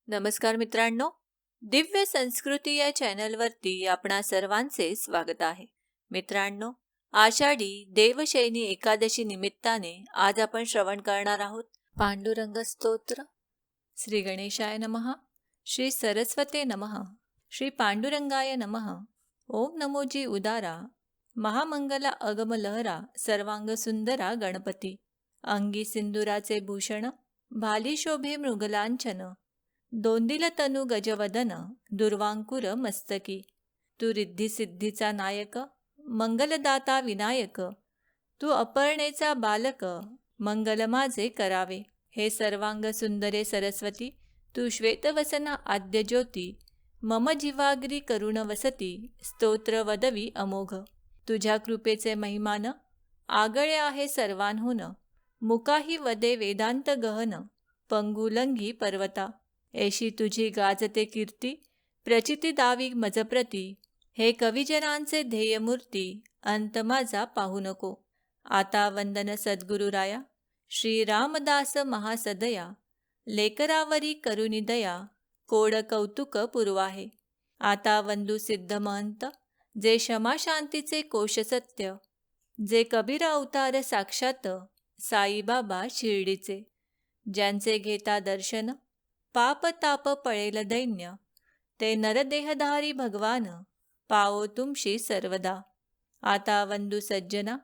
नमस्कार मित्रांनो, दिव्य संस्कृती या चॅनलवरती आपणा सर्वांचे स्वागत आहे. मित्रांनो, आषाढी देवशयनी एकादशी निमित्ताने आज आपण श्रवण करणार आहोत पांडुरंग स्तोत्र. श्री गणेशाय नमः, श्री सरस्वते नमः, श्री पांडुरंगाय नमः. ओम नमोजी उदारा, महामंगला अगम लहरा, सर्वांग सुंदरा गणपती. अंगी सिंदुराचे भूषण, भाली शोभे मृगलांछन. दोंदिल तनु गजवदन, दुर्वांकुर मस्तकी. तू रिद्धी सिद्धीचा नायक, मंगलदाता विनायक. तू अपर्णेचा बालक, मंगल माझे करावे. हे सर्वांग सुंदरे सरस्वती, तू श्वेतवसना आद्य ज्योती. मम जिवाग्री करुण वसती, स्तोत्र वदवी अमोघ. तुझ्या कृपेचे महिमान आगळे आहे सर्वांहून. मुकाही वदे वेदांत गहन, पंगुलंघी पर्वता. ऐशी तुझी गाजते कीर्ती, प्रचिती दावी मजप्रती. हे कविजनांचे ध्येयमूर्ती, अंत माझा पाहू नको. आता वंदन सद्गुरुराया, श्री रामदास महासदया. लेकरावरी करुणी दया, कोड कौतुक पुरवाहे. आता वंदू सिद्ध महंत, जे क्षमा शांतीचे कोश सत्य. जे कबीर अवतार साक्षात, साईबाबा शिर्डीचे. ज्यांचे घेता दर्शन, पाप ताप पळेल दैन्य. ते नरदेहधारी भगवान, पाओ तुमशी सर्वदा. आता वंदू सज्जना,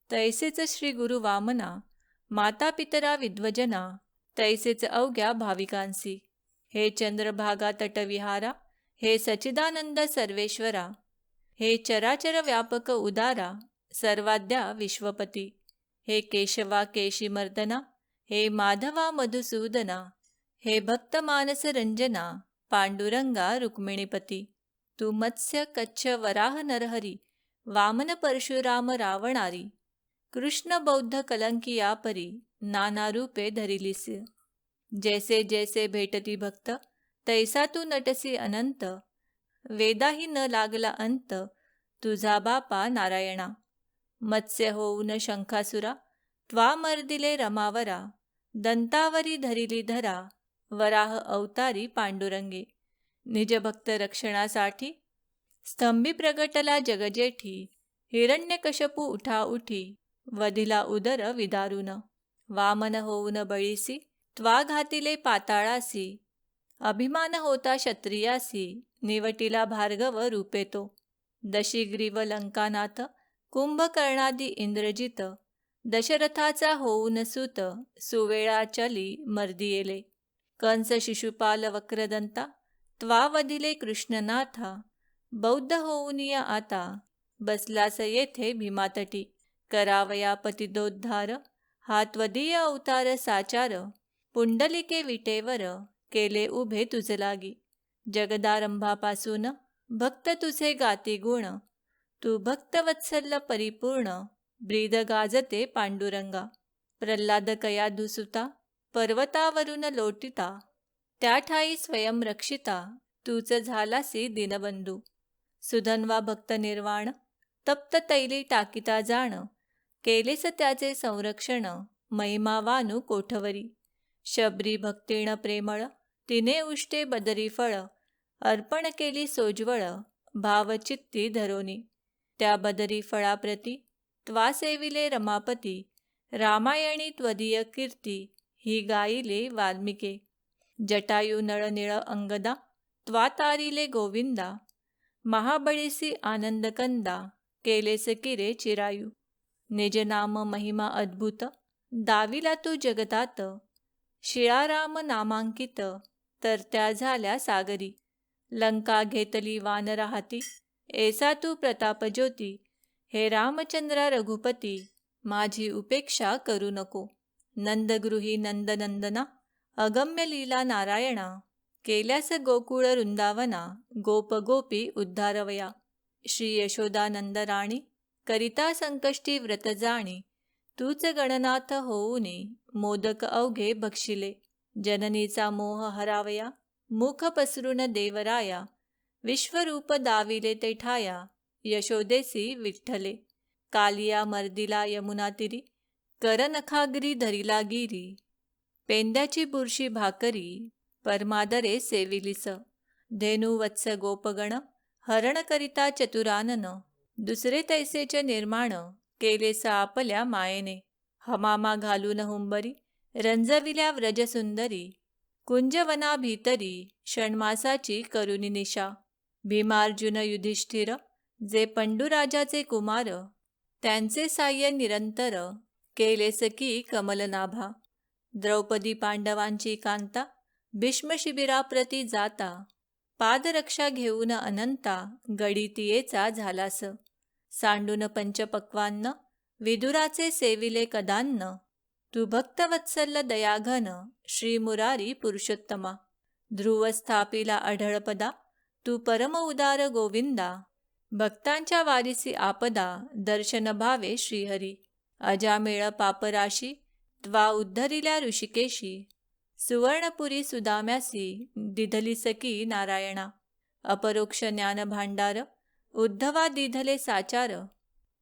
तैसेच श्री गुरु वामना. माता पितरा विद्वजना, तैसेच अवघ्या भाविकांसी. हे चंद्रभागा तटविहारा, हे सचिदानंद सर्वेश्वरा. हे चराचर व्यापक उदारा, सर्वाद्या विश्वपती. हे केशवा केशीमर्दना, हे माधवा मधुसूदना. हे भक्त मानस रंजना, पांडुरंगा रुक्मिणीपती. तू मत्स्य कच्छ वराह नरहरी, वामन परशुराम रावणारी. कृष्ण बौद्ध कलंकिया परी, नाना रूपे धरिलीस. जैसे जैसे भेटती भक्त, तैसा तू नटसी अनंत. वेदाही न लागला अंत, तुझा बापा नारायणा. मत्स्य होऊन शंखासुरा, त्वा मर्दिले रमावरा. दंतावरी धरिली धरा, वराह अवतारी पांडुरंगे. निजभक्त रक्षणासाठी, स्तंभी प्रगटला जगजेठी. हिरण्यकशपू उठा उठी, वधिला उदर विदारुन. वामन होऊन बळीसी, त्वा घातिले पाताळासी. अभिमान होता क्षत्रियासी, निवटिला भार्गव रूपे तो. दशीग्रीव लंकानाथ, कुंभकर्णादी इंद्रजित. दशरथाचा होऊन सुत, सुवेळा चली मर्दियेले. कंस शिशुपाल वक्रदंता, त्वा वधिले कृष्णनाथा. बौद्ध होऊन या आता, बसलास येथे भीमातटी. करावया पतिदोद्धार, हा त्वदीय अवतार साचार. पुंडलिके विटेवर, केले उभे तुझ लागी. जगदारंभापासून, भक्त तुझे गाती गुण. तू भक्तवत्सल परिपूर्ण, ब्रीद गाजते पांडुरंगा. प्रल्हाद कयाधुसुता, पर्वतावरून लोटिता. त्या ठाई स्वयंरक्षिता, तूच झालासी दीनबंधू. सुधन्वा भक्त निर्वाण, तप्त तैली टाकिता जाण. केलेस त्याचे संरक्षण, महिमावानू कोठवरी. शबरी भक्तीण प्रेमळ, तिने उष्टे बदरी फळ. अर्पण केली सोज्वळ, भावचित्ती धरोनी. त्या बदरी फळाप्रती, त्वा सेविले रमापती. रामायणी त्वदीय कीर्ती, ही गायिले वाल्मिके. जटायू नळनिळ अंगदा, त्वा तारिले गोविंदा. महाबळीसी आनंदकंदा, केलेस किरे चिरायू. निज नाम महिमा अद्भुत, दाविला तू जगतात. शिळाराम नामांकित, तर त्या झाल्या सागरी. लंका घेतली वानरा हाती, ऐसा तू प्रतापज्योती. हे रामचंद्रा रघुपती, माझी उपेक्षा करू नको. नंदगृही नंदनंदना, अगम्य लीला नारायणा. केल्यास गोकुळ वृंदावना, गोप गोपी उद्धारवया. श्री यशोदानंद राणी, करिता संकष्टी व्रत जाणी. तूच गणनाथ होऊनी, मोदक अवघे बक्षिले. जननीचा मोह हरावया, मुख पसरून देवराया. विश्वरूप दाविले ते ठाया, यशोदेसी विठ्ठले. कालिया मर्दिला यमुना तिरी, कर नखाग्री धरिला गिरी. पेंद्याची बुरशी भाकरी, परमादरे सेविलिस. धेनुवत्स गोपगण हरण करिता चतुरानन. दुसरे तैसेच निर्माण केलेस आपल्या मायेने. हमामा घालून हुंबरी रंजविल्या व्रजसुंदरी. कुंजवना भीतरी षण्मासाची करुणी निशा. भीमार्जुन युधिष्ठिर जे पंडुराजाचे कुमार. त्यांचे साह्य निरंतर केलेस की कमलनाभा. द्रौपदी पांडवांची कांता भीष्म शिबिराप्रती जाता. पादरक्षा घेऊन अनंता गडितियेचा झालास. सांडून पंचपक्वान्न विदुराचे सेविले कदान्न. तू भक्तवत्सल दयाघन श्री मुरारी पुरुषोत्तमा. ध्रुव स्थापिला अढळपदा तू परम उदार गोविंदा. भक्तांच्या वारीसी आपदा दर्शन भावे श्रीहरी. अजामेळ पापराशी त्वा उद्धरिल्या ऋषिकेशी. सुवर्णपुरी सुदाम्यासी दिधली सकी नारायणा. अपरोक्ष ज्ञान भांडार उद्धवा दिधले साचार.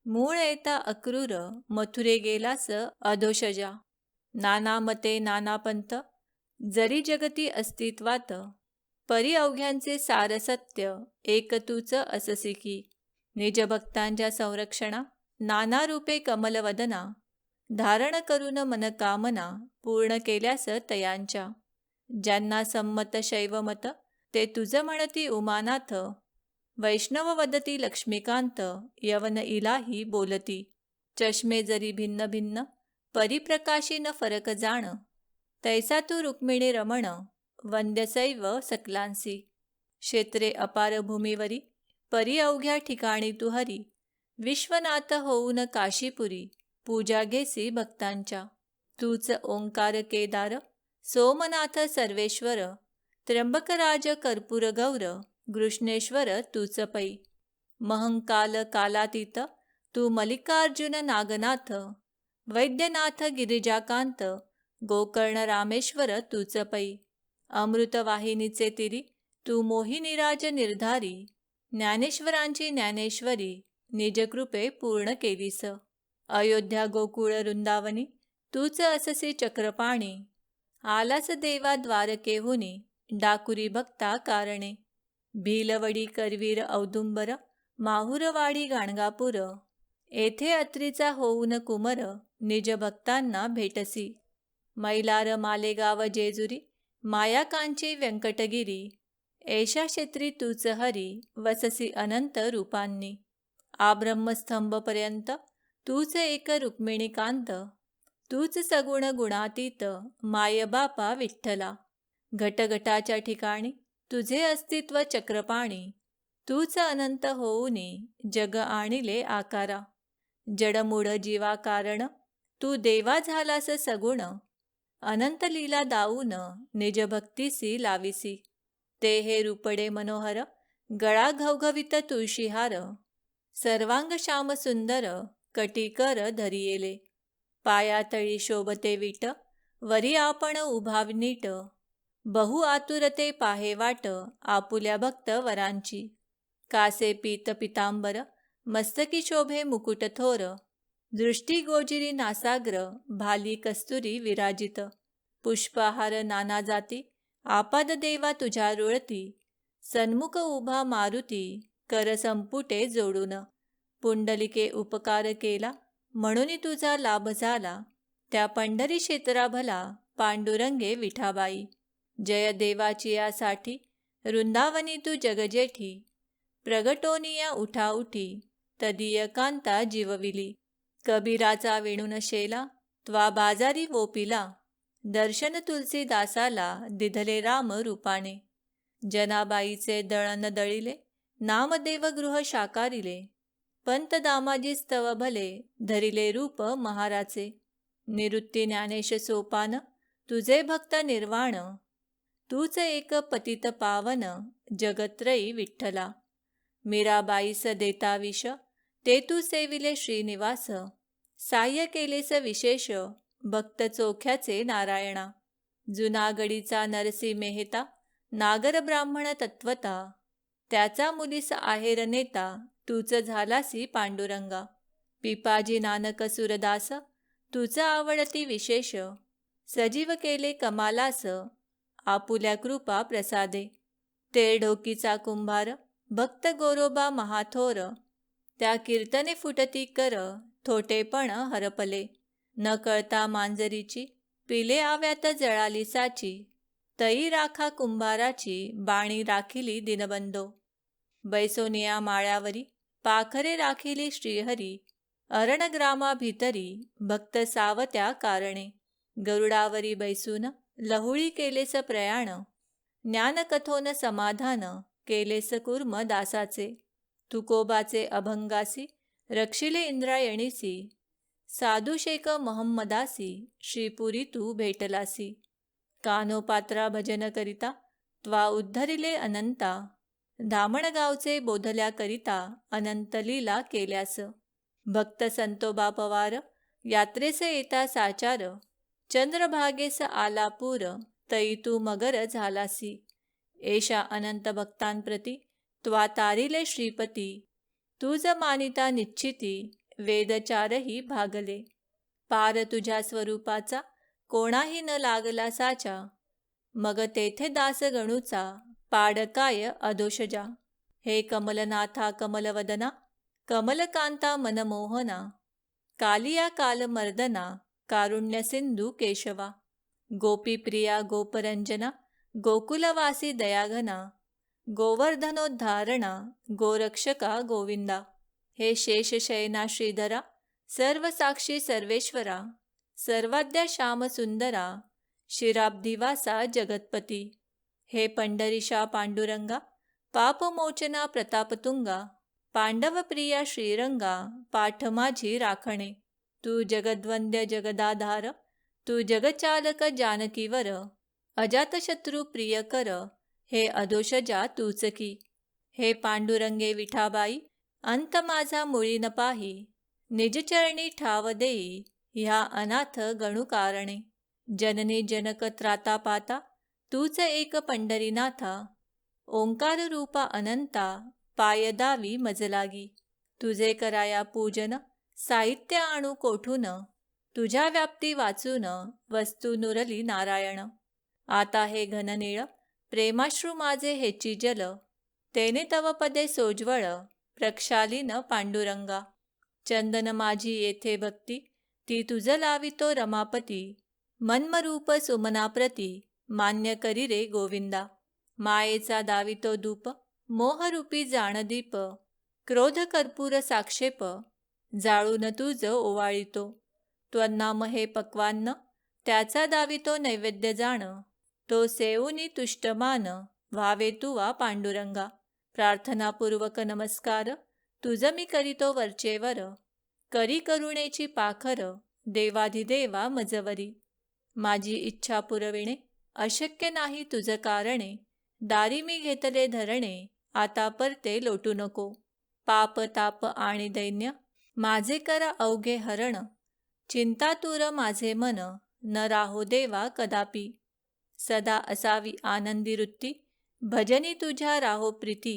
मूळ येता अक्रूर मथुरे गेलास अधोषजा. नाना मते नाना पंथ जरी जगती अस्तित्वात. परी अवघ्यांचे सार सत्य एक तूच अससी की. निज भक्तांच्या संरक्षणा नाना रूपे कमलवदना. धारण करून मनकामना पूर्ण केल्यास तयांच्या. ज्यांना संमत शैवमत ते तुझ म्हणती उमानाथ. वैष्णव वदती लक्ष्मीकांत यवन इलाही बोलती. चष्मे जरी भिन्न भिन्न परिप्रकाशी न फरक जाण. तैसा तू रुक्मिणी रमण वंद्यसैव सकलांसी. क्षेत्रे अपार भूमीवरी परी अवघ्या ठिकाणी तू हरी. विश्वनाथ होऊन काशीपुरी पूजा घेसी भक्तांच्या. तूच ओंकार केदार सोमनाथ सर्वेश्वर. त्र्यंबकराज कर्पूर गौर कृष्णेश्वर तूच पै. महंकाल कालातीत तू मल्लिकार्जुन नागनाथ. वैद्यनाथ गिरिजाकांत गोकर्ण रामेश्वर तूच पै. अमृतवाहिनीचे तिरी तू मोहिनीराज निर्धारी. ज्ञानेश्वरांची ज्ञानेश्वरी निजकृपे पूर्ण केलीस. अयोध्या गोकुळ वृंदावनी तूच अससी चक्रपाणी. आलास देवा द्वारकेहुनी डाकुरी भक्ता कारणे. भीलवडी करवीर औदुंबर माहुरवाडी गाणगापूर. येथे अत्रीचा होऊन कुमर निज भक्तांना भेटसी. मैलार मालेगाव जेजुरी मायाकांची व्यंकटगिरी. ऐशा क्षेत्री तूच हरी वससी अनंत रूपांनी. आब्रह्मस्तंभपर्यंत तूच एक रुक्मिणीकांत. तूच सगुण गुणातीत मायबापा विठ्ठला. घटघटाच्या ठिकाणी तुझे अस्तित्व चक्रपाणी. तूच अनंत होऊनी जग आणिले आकारा. जडमूढ जीवा कारण तू देवा झालास सगुण. अनंत लीला दाऊन निज भक्तीसी लाविसी. ते हे रूपडे मनोहर गळा घवघवित तुळशीहार. सर्वांग श्याम सुंदर कटीकर धरियेले. पायातळी शोभते विट वरी आपण उभा नीट. बहु आतुरते पाहे वाट आपुल्या भक्त वरांची. कासे पीत पितांबर मस्तकी शोभे मुकुट थोर. दृष्टी गोजिरी नासाग्र भाली कस्तुरी विराजित. पुष्पहार नाना जाती आपाद देवा तुझ्या रुळती. सन्मुख उभा मारुती कर संपुटे जोडून. पुंडलिके उपकार केला म्हणून तुझा लाभ झाला. त्या पंढरी क्षेत्रा भला पांडुरंगे विठाबाई. जय देवाची यासाठी वृंदावनी तू जगजेठी. प्रगटोनिया उठा उठी तदीय कांता जीवविली. कबीराचा विणून शेला त्वा बाजारी वोपिला. दर्शन तुलसीदासाला दिधले राम रूपाने. जनाबाईचे दळण दळिले नामदेव गृह शाकारिले. पंत दामाजी स्तव भले धरिले रूप महाराचे. निवृत्ती ज्ञानेश सोपान तुझे भक्त निर्वाण. तूच एक पतित पावन जगत्रयी विठ्ठला. मीराबाईस देता विष ते तू सेविले श्रीनिवास. साह्य केलेस विशेष भक्त चोख्याचे नारायणा. जुनागडीचा नरसी मेहता नागर ब्राह्मण तत्वता. त्याचा मुलीस आहेर नेता तूच झालासी पांडुरंगा. पिपाजी नानक सुरदास तुझ आवडती विशेष. सजीव केले कमालास आपुल्या कृपा प्रसादे. ते ढोकीचा कुंभार भक्त गोरोबा महाथोर, त्या कीर्तने फुटती कर थोटेपण हरपले. न कळता मांजरीची पिले आव्यात जळाली साची, तई राखा कुंभाराची बाणी राखिली दिनबंधो. बैसोनिया माळ्यावरी पाखरे राखिली श्रीहरी, अरणग्रामा भितरी भक्त सावत्या कारणे. गरुडावरी बैसून लहुळी केलेस प्रयाण, ज्ञानकथोन समाधान केलेस कुर्म दासाचे. तुकोबाचे अभंगासी रक्षिले इंद्रायणीसी, साधू शेख मोहम्मदासी श्रीपुरी तू भेटलासी. कानोपात्रा भजन करिता त्वा उद्धरिले अनंता, धामणगावचे बोधल्या करिता अनंत लीला केल्यास. भक्त संतोबा पवार यात्रेस येता साचार, चंद्रभागेस आला पूर तई तू मगर झालासी. एषा अनंत भक्तांप्रती त्वा तारिले श्रीपती, तुझ मानिता निश्चिती वेदचारही भागले. पार तुझ्या स्वरूपाचा कोणाही न लागला साचा, मग तेथे दास गणूचा पाडकाय अदोषजा. हे कमलनाथा कमलवदना, कमलकांता मनमोहना, कालिया कालमर्दना कारुण्य सिंधू केशवा. गोपीप्रिया गोपरंजना गोकुलवासी दयाघना, गोवर्धनोद्धारणा गोरक्षका गोविंदा. हे शेषशयना श्रीधरा सर्वसाक्षी सर्वेश्वरा, सर्वाद्या श्यामसुंदरा शिराब्धिवासा जगत्पती. हे पंढरीशा पांडुरंगा पापमोचना प्रतापतुंगा, पांडवप्रिया श्रीरंगा पाठ माझी राखणे. तू जगद्वंद्य जगदाधार, तू जगचालक जानकीवर, अजातशत्रू प्रियकर हे अदोषजा तूचकी. हे पांडुरंगे विठाबाई अंत माझा मुळी न पाही, निजचरणी ठाव देई ह्या अनाथ गणुकारणे. जननी जनक त्राता पाता तूच एक पंढरीनाथा, ओंकार रूपा अनंता पायदावी मजलागी. तुझे कराया पूजन साहित्य आणू कोठून, तुझ्या व्याप्ती वाचून वस्तू नुरली नारायण. आता हे घननीळ प्रेमाश्रू माझे हेची जल, तेने तव पदे सोज्वळ प्रक्षालीन पांडुरंगा. चंदन माझी येथे भक्ती ती तुझ लावितो रमापती, मन्मरूप सुमनाप्रती मान्य करी रे गोविंदा. मायेचा दावितो धूप मोहरूपी जाणदीप, क्रोध कर्पूर साक्षेप जाळून तुझ ओवाळितो. त्वन्नाम हे पक्वान्न त्याचा दावितो नैवेद्य जाण, तो सेवुनी तुष्टमान व्हावे तुवा पांडुरंगा. प्रार्थनापूर्वक नमस्कार तुझ मी करीतो वरचेवर, करी करुणेची पाखर देवाधिदेवा मजवरी. माझी इच्छा पुरविणे अशक्य नाही तुझ कारणे, दारी मी घेतले धरणे आता परते लोटू नको. पाप ताप आणि दैन्य माझे करा अवघे हरण, चिंतातुर माझे मन न राहो देवा कदापि. सदा असावी आनंदी वृत्ती भजनी तुझ्या राहो प्रीती,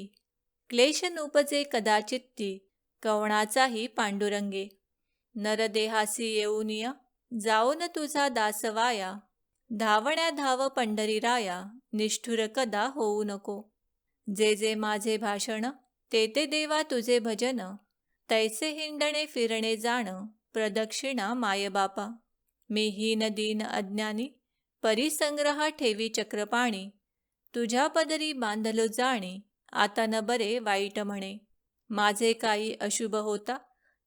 क्लेश नुपजे कदाचित्ती कवणाचाही पांडुरंगे. नरदेहासी येऊनिया जाऊन तुझा दासवाया, धावण्या धाव पंढरीराया निष्ठुर कदा होऊ नको. जे जे माझे भाषण ते ते देवा तुझे भजन, तैसे हिंडणे फिरणे जाण प्रदक्षिणा मायबापा. मी हीन दीन अज्ञानी परिसंग्रह ठेवी चक्रपाणी, तुझ्या पदरी बांधलो जाणी आता न बरे वाईट म्हणे. माझे काही अशुभ होता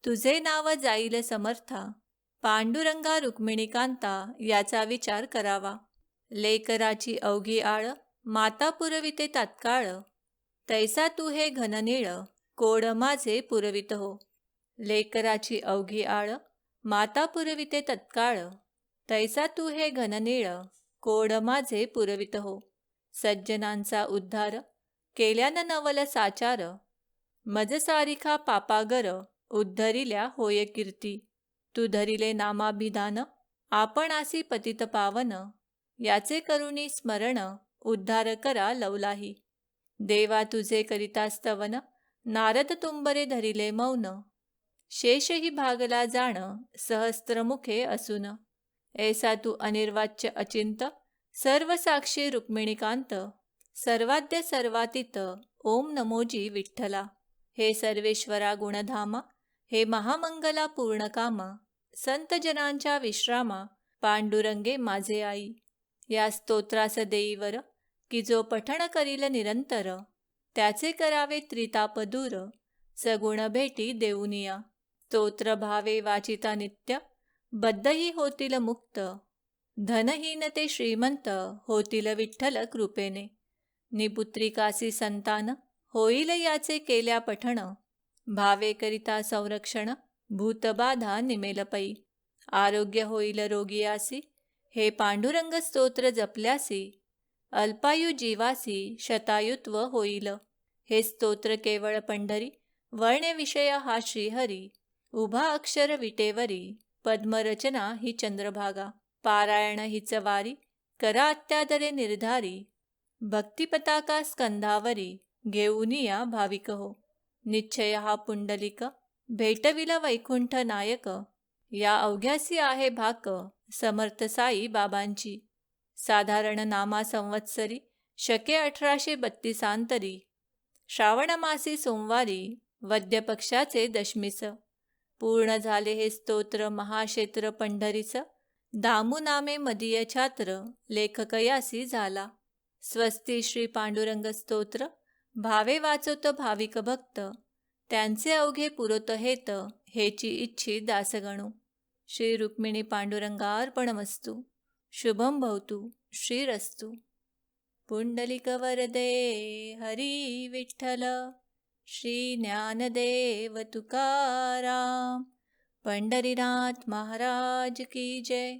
तुझे नाव जाईल समर्था, पांडुरंगा रुक्मिणीकांता याचा विचार करावा. लेकराची अवघी आळ माता पुरविते तात्काळ, तैसा तू हे घननीळ कोड माझे पुरवित हो. लेकराची अवघी आळ माता पुरविते तत्काळ, तैसा तू हे घननीळ कोड माझे पुरवित हो. सज्जनांचा उद्धार केल्यान नवल साचार, मज सारिखा पापागर उद्धरिल्या होय कीर्ती. तू धरिले नामाभिधान आपणासी पतित पावन, याचे करुणी स्मरण उद्धार करा लवलाही. देवा तुझे करिता स्तवन नारद तुंबरे धरिले मौन, शेषही भागला जाण सहस्त्रमुखे असून. ऐसा तू अनिर्वाच्य अचिंत सर्व साक्षी रुक्मिणीकांत, सर्वाद्य सर्वातीत, ओम नमोजी विठ्ठला. हे सर्वेश्वरा गुणधामा, हे महामंगला पूर्णकामा, संत जनांच्या विश्रामा, पांडुरंगे माझे आई. या स्तोत्रास देईवर, की जो पठण करील निरंतर, त्याचे करावे त्रिताप दूर, सगुण भेटी देऊनिया. स्तोत्र भावे वाचिता नित्य, बद्धही होतील मुक्त, धनहीन ते श्रीमंत, होतील विठ्ठल कृपेने. निपुत्रिकासी संतान, होईल याचे केल्या पठण, भावे करिता संरक्षण, भूतबाधा निमेल पै. आरोग्य होईल रोगियासी, हे पांडुरंग स्तोत्र जपल्यासी, अल्पायू जीवासी शतायुत्व होईल. हे स्तोत्र केवळ पंढरी, वळणे विषय हा श्रीहरी, उभा अक्षर विटेवरी, पद्मरचना ही चंद्रभागा. पारायण हिच वारी, करा अत्यादरे निर्धारी, भक्तिपताका स्कंधावरी, घेऊनिया भाविक हो. निश्चय हा पुंडलिक, भेटविल वैकुंठ नायक, या अवघ्यासी आहे भाक, समर्थ साई बाबांची. साधारण नामा संवत्सरी, शके 1832 श्रावण मासी सोमवारी, वद्य पक्षाचे दशमीस. पूर्ण झाले हे स्तोत्र महाक्षेत्र पंढरीच, दामू नामे मदीय छात्र, लेखकयासी झाला. स्वस्ती श्री पांडुरंग स्तोत्र, भावे वाचोत भाविक भक्त, त्यांचे अवघे पुरोत हेत, हेची इच्छी दासगणू. श्री रुक्मिणी पांडुरंगार्पणमस्तु. शुभम भवतु. श्रीरस्तु. पुंडलिक वरदे हरी विठ्ठल, श्री ज्ञानदेव तुकाराम, पंढरीनाथ महाराज की जय.